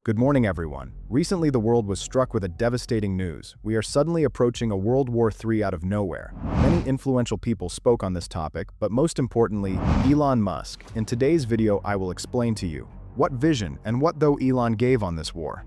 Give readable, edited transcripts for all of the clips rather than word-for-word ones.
Good morning, everyone. Recently, the world was struck with a devastating news. We are suddenly approaching a World War III out of nowhere. Many influential people spoke on this topic, but most importantly, Elon Musk. In today's video, I will explain to you what vision and what though Elon gave on this war.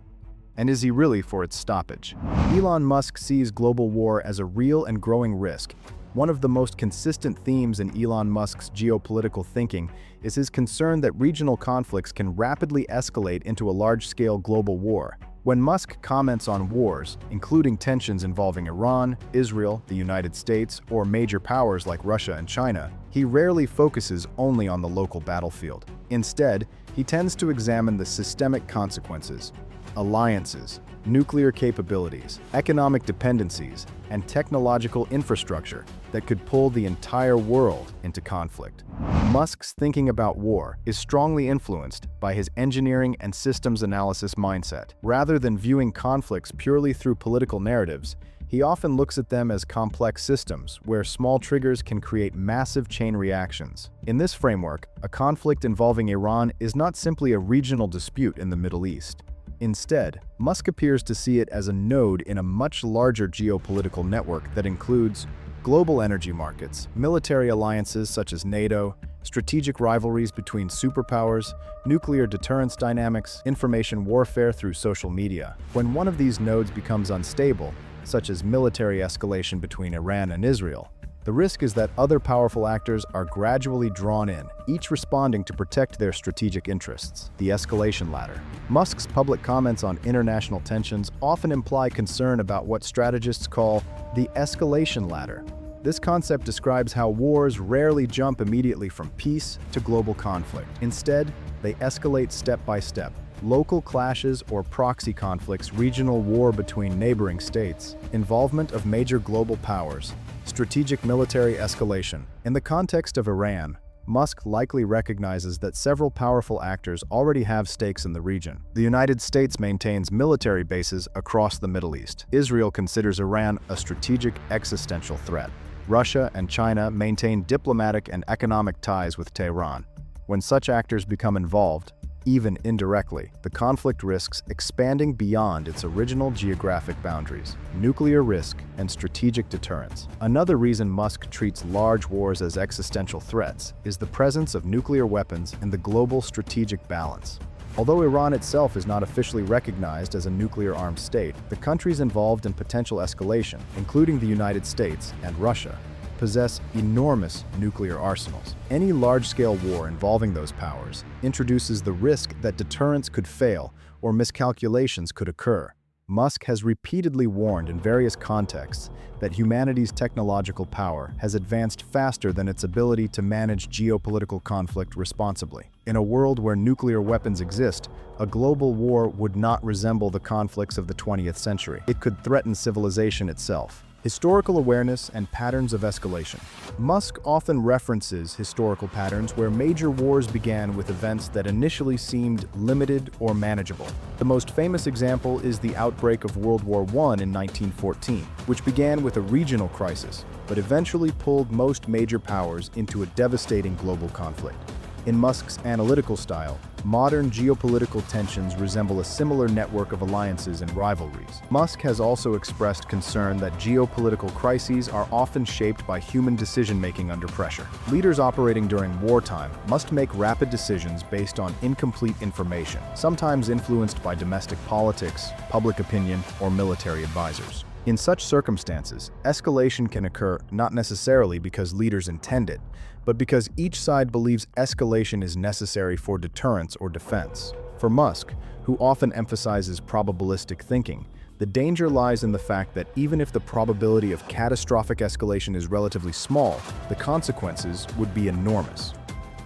And is he really for its stoppage? Elon Musk sees global war as a real and growing risk. One of the most consistent themes in Elon Musk's geopolitical thinking is his concern that regional conflicts can rapidly escalate into a large-scale global war. When Musk comments on wars, including tensions involving Iran, Israel, the United States, or major powers like Russia and China, he rarely focuses only on the local battlefield. Instead, he tends to examine the systemic consequences, alliances, nuclear capabilities, economic dependencies, and technological infrastructure that could pull the entire world into conflict. Musk's thinking about war is strongly influenced by his engineering and systems analysis mindset. Rather than viewing conflicts purely through political narratives, he often looks at them as complex systems where small triggers can create massive chain reactions. In this framework, a conflict involving Iran is not simply a regional dispute in the Middle East. Instead, Musk appears to see it as a node in a much larger geopolitical network that includes global energy markets, military alliances such as NATO, strategic rivalries between superpowers, nuclear deterrence dynamics, information warfare through social media. When one of these nodes becomes unstable, such as military escalation between Iran and Israel, the risk is that other powerful actors are gradually drawn in, each responding to protect their strategic interests. The escalation ladder. Musk's public comments on international tensions often imply concern about what strategists call the escalation ladder. This concept describes how wars rarely jump immediately from peace to global conflict. Instead, they escalate step by step. Local clashes or proxy conflicts, regional war between neighboring states, involvement of major global powers, strategic military escalation. In the context of Iran, Musk likely recognizes that several powerful actors already have stakes in the region. The United States maintains military bases across the Middle East. Israel considers Iran a strategic existential threat. Russia and China maintain diplomatic and economic ties with Tehran. When such actors become involved, even indirectly, the conflict risks expanding beyond its original geographic boundaries. Nuclear risk and strategic deterrence. Another reason Musk treats large wars as existential threats is the presence of nuclear weapons in the global strategic balance. Although Iran itself is not officially recognized as a nuclear-armed state, the countries involved in potential escalation, including the United States and Russia, possess enormous nuclear arsenals. Any large-scale war involving those powers introduces the risk that deterrence could fail or miscalculations could occur. Musk has repeatedly warned in various contexts that humanity's technological power has advanced faster than its ability to manage geopolitical conflict responsibly. In a world where nuclear weapons exist, a global war would not resemble the conflicts of the 20th century. It could threaten civilization itself. Historical awareness and patterns of escalation. Musk often references historical patterns where major wars began with events that initially seemed limited or manageable. The most famous example is the outbreak of World War I in 1914, which began with a regional crisis, but eventually pulled most major powers into a devastating global conflict. In Musk's analytical style, modern geopolitical tensions resemble a similar network of alliances and rivalries. Musk has also expressed concern that geopolitical crises are often shaped by human decision-making under pressure. Leaders operating during wartime must make rapid decisions based on incomplete information, sometimes influenced by domestic politics, public opinion, or military advisors. In such circumstances, escalation can occur not necessarily because leaders intend it, but because each side believes escalation is necessary for deterrence or defense. For Musk, who often emphasizes probabilistic thinking, the danger lies in the fact that even if the probability of catastrophic escalation is relatively small, the consequences would be enormous.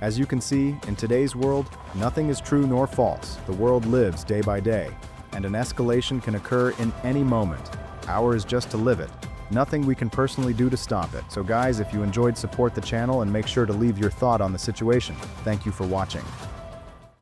As you can see, in today's world, nothing is true nor false. The world lives day by day, and an escalation can occur in any moment. Ours is just to live it. Nothing we can personally do to stop it. So guys, if you enjoyed, support the channel and make sure to leave your thought on the situation. Thank you for watching.